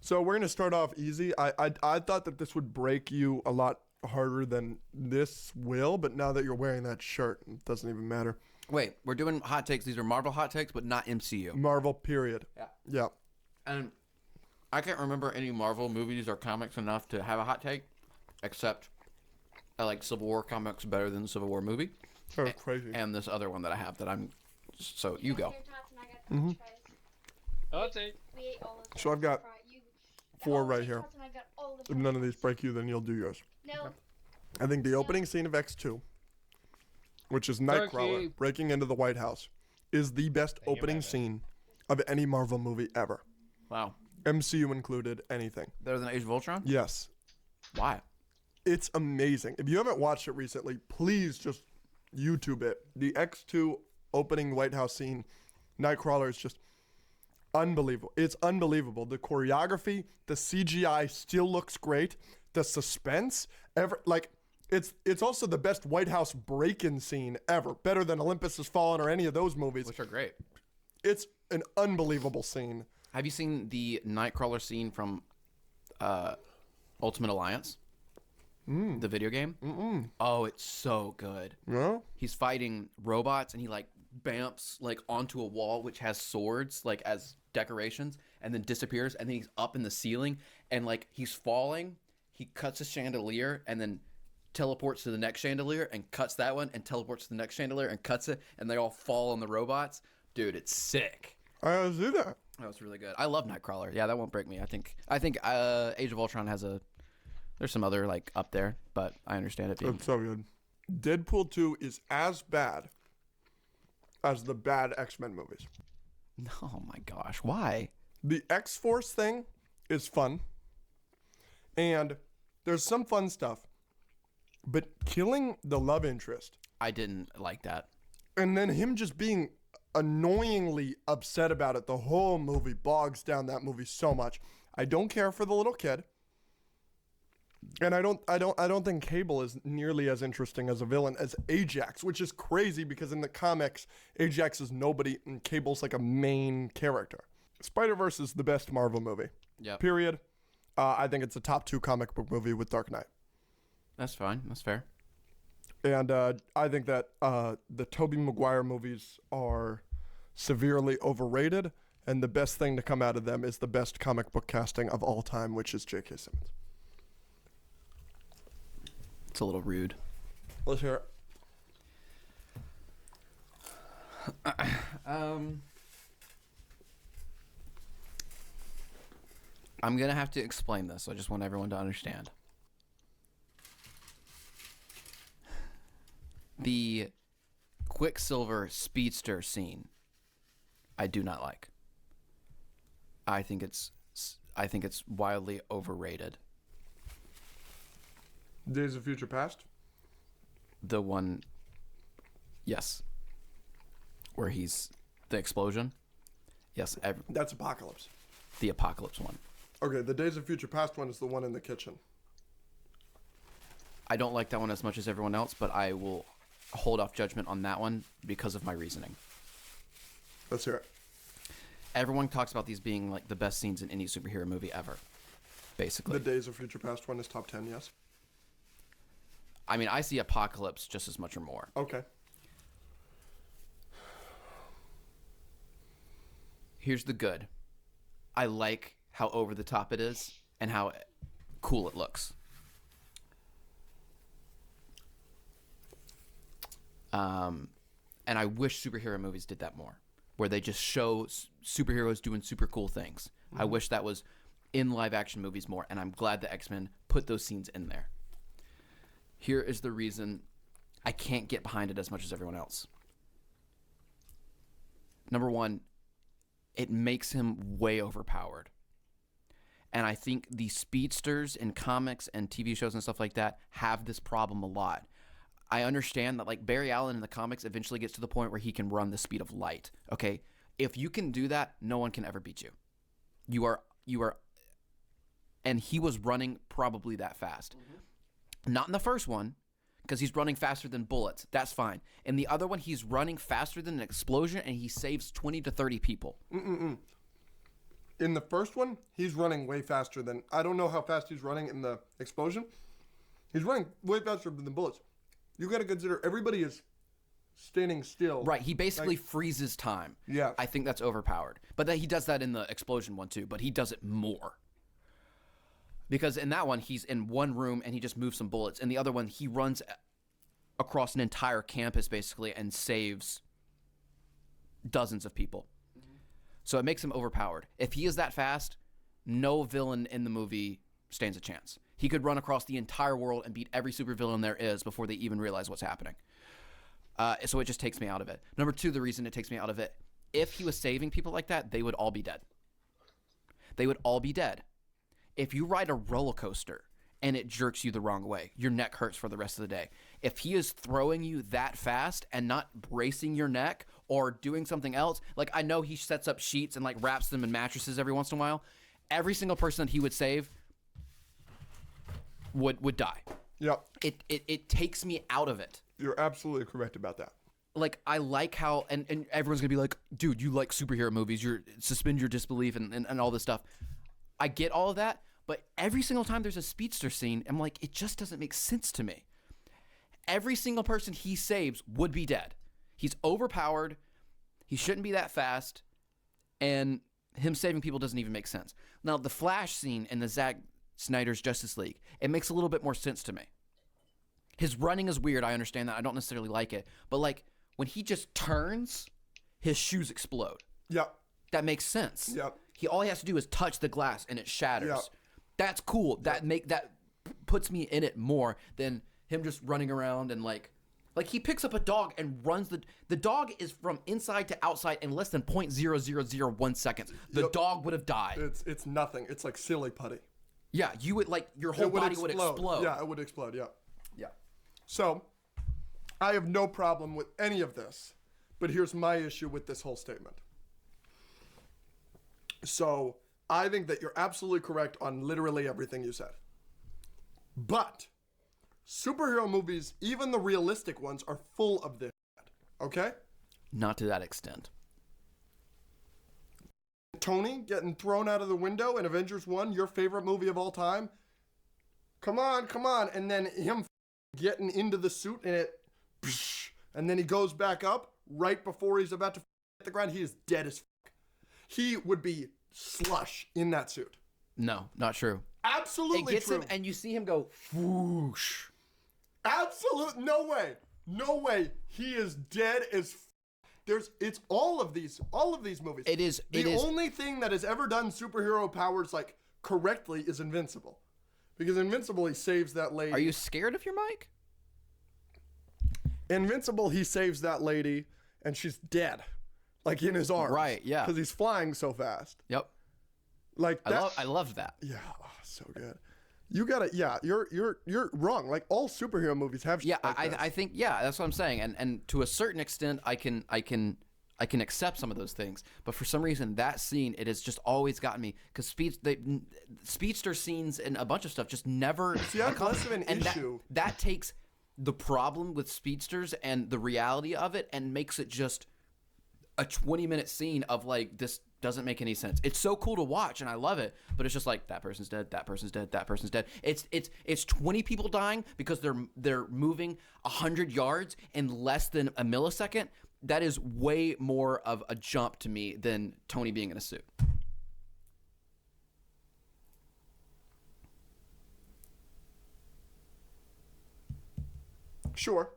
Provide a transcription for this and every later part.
So we're gonna start off easy. I thought that this would break you a lot harder than this will, but now that you're wearing that shirt, it doesn't even matter. Wait, we're doing hot takes. These are Marvel hot takes, but not MCU. Marvel, period. Yeah. Yeah. And I can't remember any Marvel movies or comics enough to have a hot take, except I like Civil War comics better than the Civil War movie. That's crazy. And this other one that I have that I'm... So, you go. I'll take. We ate all of them. So I've got You- 4 Oh, right wait, here. Carlton, I've got all of If them. none of these break you, then you'll do yours. No. I think the opening scene of X2, which is Nightcrawler Turkey. breaking into the White House, is the best opening scene of any Marvel movie ever. Wow. MCU included, anything. Better than Age of Ultron? Yes. Why? It's amazing. If you haven't watched it recently, please just YouTube it. The X2 opening White House scene, Nightcrawler is just unbelievable. It's unbelievable. The choreography, the CGI still looks great. The suspense, it's also the best White House break-in scene ever. Better than Olympus Has Fallen or any of those movies. Which are great. It's an unbelievable scene. Have you seen the Nightcrawler scene from Ultimate Alliance? The video game? Mm-mm. Oh, it's so good. Yeah? He's fighting robots and he like bamps like onto a wall which has swords like as decorations and then disappears and then he's up in the ceiling and like he's falling. He cuts a chandelier and then teleports to the next chandelier and cuts that one and teleports to the next chandelier and cuts it and they all fall on the robots. Dude, it's sick. I gotta see that. That was really good. I love Nightcrawler. Yeah, that won't break me. I think Age of Ultron has there's some other like up there, but I understand it being. It's so good. Deadpool 2 is as bad as the bad X-Men movies. Oh my gosh, why? The X-Force thing is fun. And there's some fun stuff. But killing the love interest I didn't like that. and then him just being annoyingly upset about it the whole movie bogs down that movie so much. I don't care for the little kid. And I don't think Cable is nearly as interesting as a villain as Ajax, which is crazy because in the comics, Ajax is nobody and Cable's like a main character. Spider-Verse is the best Marvel movie. Yep. Period. I think it's a top 2 comic book movie with Dark Knight. That's fine. That's fair. And I think that the Tobey Maguire movies are severely overrated, and the best thing to come out of them is the best comic book casting of all time, which is J.K. Simmons. It's a little rude. Let's hear it. I'm going to have to explain this. I just want everyone to understand. The Quicksilver speedster scene, I do not like. I think it's wildly overrated. Days of Future Past? The one, yes, where he's the explosion. Yes, That's Apocalypse. the Apocalypse one. Okay, the Days of Future Past one is the one in the kitchen. I don't like that one as much as everyone else, but I will hold off judgment on that one because of my reasoning. Let's hear it. Everyone talks about these being like the best scenes in any superhero movie ever, basically. The Days of Future Past one is top 10, yes? I mean, I see Apocalypse just as much or more. Okay. Here's the good. I like how over the top it is and how cool it looks. And I wish superhero movies did that more, where they just show superheroes doing super cool things. I wish that was in live action movies more, and I'm glad the X-Men put those scenes in there. Here is the reason I can't get behind it as much as everyone else. Number one, it makes him way overpowered. And I think the speedsters in comics and TV shows and stuff like that have this problem a lot. I understand that like Barry Allen in the comics eventually gets to the point where he can run the speed of light. Okay. If you can do that, no one can ever beat you. You are, and he was running probably that fast. Mm-hmm. Not in the first one, because he's running faster than bullets. That's fine. In the other one, he's running faster than an explosion, and he saves 20 to 30 people. In the first one, he's running way faster than... I don't know how fast he's running in the explosion. He's running way faster than the bullets. You got to consider everybody is standing still. Right, he basically freezes time. Yeah. I think that's overpowered. But he does that in the explosion one too, but he does it more. Because in that one, he's in one room and he just moves some bullets. In the other one, he runs across an entire campus basically and saves dozens of people. So it makes him overpowered. If he is that fast, no villain in the movie stands a chance. He could run across the entire world and beat every supervillain there is before they even realize what's happening. So it just takes me out of it. Number two, the reason it takes me out of it, if he was saving people like that, they would all be dead. They would all be dead. If you ride a roller coaster and it jerks you the wrong way, your neck hurts for the rest of the day. If he is throwing you that fast and not bracing your neck or doing something else, like I know he sets up sheets and like wraps them in mattresses every once in a while, every single person that he would save would die. Yep. It takes me out of it. You're absolutely correct about that. Like, I like how, and everyone's gonna be like, dude, you like superhero movies, you're suspend your disbelief and all this stuff. I get all of that, but every single time there's a speedster scene, I'm like, it just doesn't make sense to me. Every single person he saves would be dead. He's overpowered, he shouldn't be that fast, and him saving people doesn't even make sense. Now, the Flash scene in the Zack Snyder's Justice League, it makes a little bit more sense to me. His running is weird, I understand that, I don't necessarily like it, but like, when he just turns, his shoes explode. Yep. That makes sense. Yep. All he has to do is touch the glass and it shatters. Yep. That's cool. That puts me in it more than him just running around and like he picks up a dog and runs the dog is from inside to outside in less than 0.0001 seconds. The dog would have died. It's nothing. It's like silly putty. Yeah, you would like your whole body would explode. Yeah, it would explode. Yeah. Yeah. So, I have no problem with any of this, but here's my issue with this whole statement. So, I think that you're absolutely correct on literally everything you said. But, superhero movies, even the realistic ones, are full of this, okay? Not to that extent. Tony getting thrown out of the window in Avengers 1, your favorite movie of all time? Come on. And then him getting into the suit and it... And then he goes back up right before he's about to hit the ground. He is dead as fuck. He would be slush in that suit. No, not true. Absolutely it gets true. him, and you see him go whoosh. Absolute no way. He is dead as it's all of these movies. It is the only thing that has ever done superhero powers like correctly is Invincible. Because Invincible, he saves that lady. Are you scared of your mic? Invincible, he saves that lady, and she's dead, like in his arms. Right, yeah. Because he's flying so fast. Yep. Like that, I love that. Yeah, so good. You gotta, yeah. You're wrong. Like all superhero movies have. Yeah, like I think that's what I'm saying, and to a certain extent, I can accept some of those things, but for some reason, that scene it has just always gotten me because speedster scenes and a bunch of stuff just never. See, that's less of an issue. That takes the problem with speedsters and the reality of it and makes it just a 20-minute scene of like this doesn't make any sense. It's so cool to watch and I love it, but it's just like that person's dead, that person's dead, that person's dead. It's 20 people dying because they're moving 100 yards in less than a millisecond. That is way more of a jump to me than Tony being in a suit. Sure.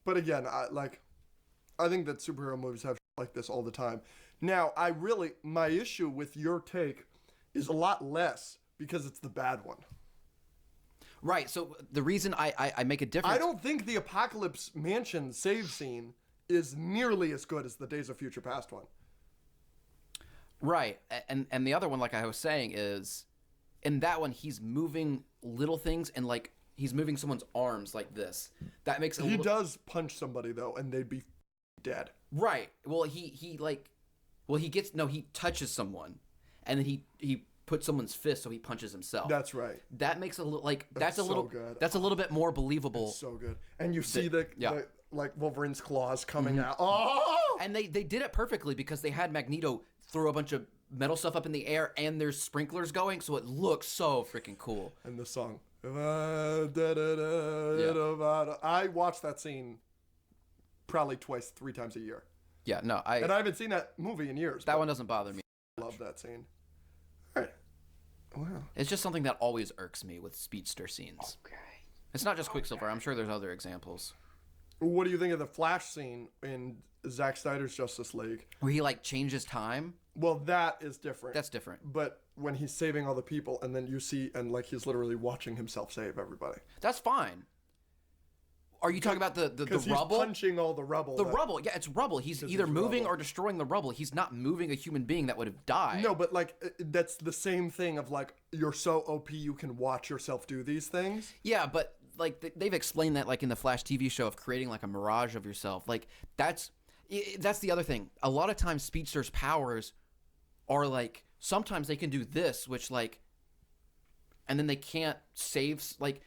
But again, I think that superhero movies have like this all the time. Now, my issue with your take is a lot less because it's the bad one. Right, so the reason I make a difference... I don't think the Apocalypse Mansion save scene is nearly as good as the Days of Future Past one. Right, and the other one, like I was saying, is... In that one, he's moving little things and like... He's moving someone's arms like this. That makes it He does punch somebody, though, and they'd be dead. Right. Well, he touches someone, and then he puts someone's fist, so he punches himself. That's right. That makes a little like that's a so little good. That's a little bit more believable. It's so good. And you see the like Wolverine's claws coming Mm-hmm. out. Oh! And they did it perfectly because they had Magneto throw a bunch of metal stuff up in the air, and there's sprinklers going, so it looks so freaking cool. And the song. I watch that scene probably twice, 3 times a year. Yeah, no, And I haven't seen that movie in years. that one doesn't bother me. I love that scene. All right. Wow. It's just something that always irks me with speedster scenes. Okay. It's not just Quicksilver. I'm sure there's other examples. What do you think of the Flash scene in Zack Snyder's Justice League? Where he like changes time. Well, that is different. That's different. But when he's saving all the people, and then you see, and like he's literally watching himself save everybody. That's fine. Are you talking about the Because rubble? he's punching all the rubble. The rubble, yeah, it's rubble. He's either moving or destroying the rubble. He's not moving a human being that would have died. No, but like that's the same thing of like you're so OP you can watch yourself do these things. Yeah, but like they've explained that like in the Flash TV show of creating like a mirage of yourself. Like that's the other thing. A lot of times speedsters' powers are like sometimes they can do this, which like, and then they can't save like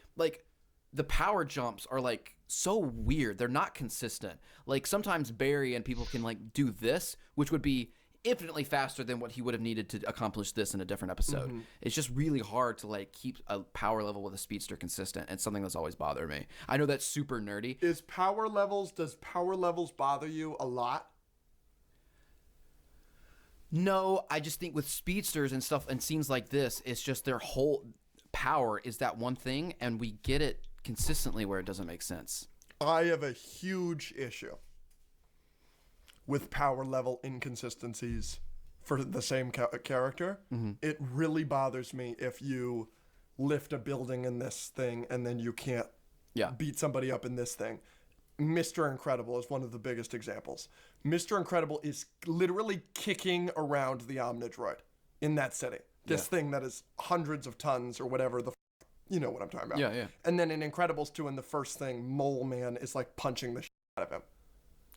the power jumps are like so weird. They're not consistent. Like sometimes Barry and people can like do this, which would be infinitely faster than what he would have needed to accomplish this in a different episode. It's just really hard to like keep a power level with a speedster consistent. It's something that's always bothered me. I know that's super nerdy. Does power levels bother you a lot? No, I just think with speedsters and stuff and scenes like this, it's just their whole power is that one thing, and we get it consistently where it doesn't make sense. I have a huge issue with power level inconsistencies for the same character. It really bothers me if you lift a building in this thing and then you can't beat somebody up in this thing. Mr. Incredible is one of the biggest examples. Mr. Incredible is literally kicking around the Omnidroid in that city. This thing that is hundreds of tons or whatever you know what I'm talking about. Yeah. And then in Incredibles 2, in the first thing, Mole Man is like punching the shit out of him.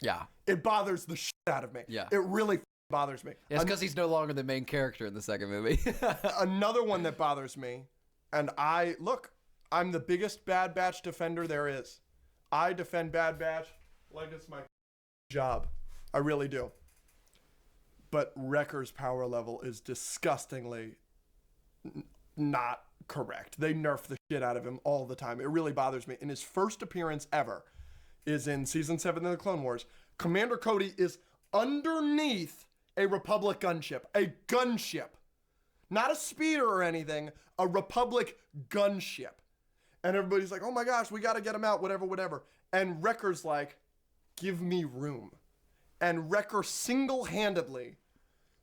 Yeah. It bothers the shit out of me. Yeah. It really bothers me. It's because he's no longer the main character in the second movie. Another one that bothers me, and I'm the biggest Bad Batch defender there is. I defend Bad Batch like it's my job. I really do. But Wrecker's power level is disgustingly not correct. They nerf the shit out of him all the time. It really bothers me. And his first appearance ever is in season 7 of the Clone Wars. Commander Cody is underneath a Republic gunship. A gunship. Not a speeder or anything. A Republic gunship. And everybody's like, oh my gosh, we got to get him out, whatever. And Wrecker's like, give me room. And Wrecker single-handedly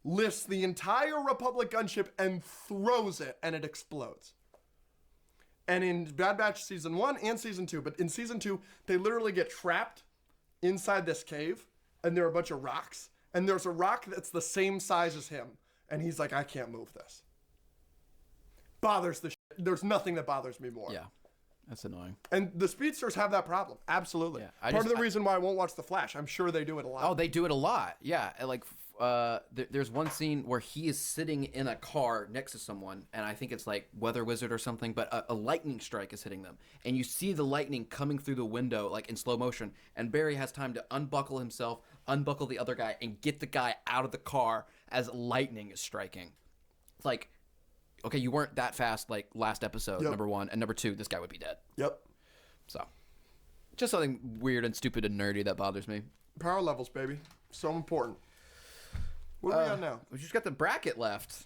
lifts the entire Republic gunship and throws it, and it explodes. And in Bad Batch Season 1 and Season 2, but in Season 2, they literally get trapped inside this cave, and there are a bunch of rocks, and there's a rock that's the same size as him, and he's like, I can't move this. Bothers the shit. There's nothing that bothers me more. Yeah. That's annoying. And the speedsters have that problem. Absolutely. Yeah, Part of the reason why I won't watch The Flash, I'm sure they do it a lot. Oh, they do it a lot. Yeah. Like, there's one scene where he is sitting in a car next to someone, and I think it's like Weather Wizard or something, but a lightning strike is hitting them. And you see the lightning coming through the window, like in slow motion, and Barry has time to unbuckle himself, unbuckle the other guy, and get the guy out of the car as lightning is striking. It's like, okay, you weren't that fast like last episode, number one, and number two, this guy would be dead. Yep. So, just something weird and stupid and nerdy that bothers me. Power levels, baby. So important. What do we got now? We just got the bracket left.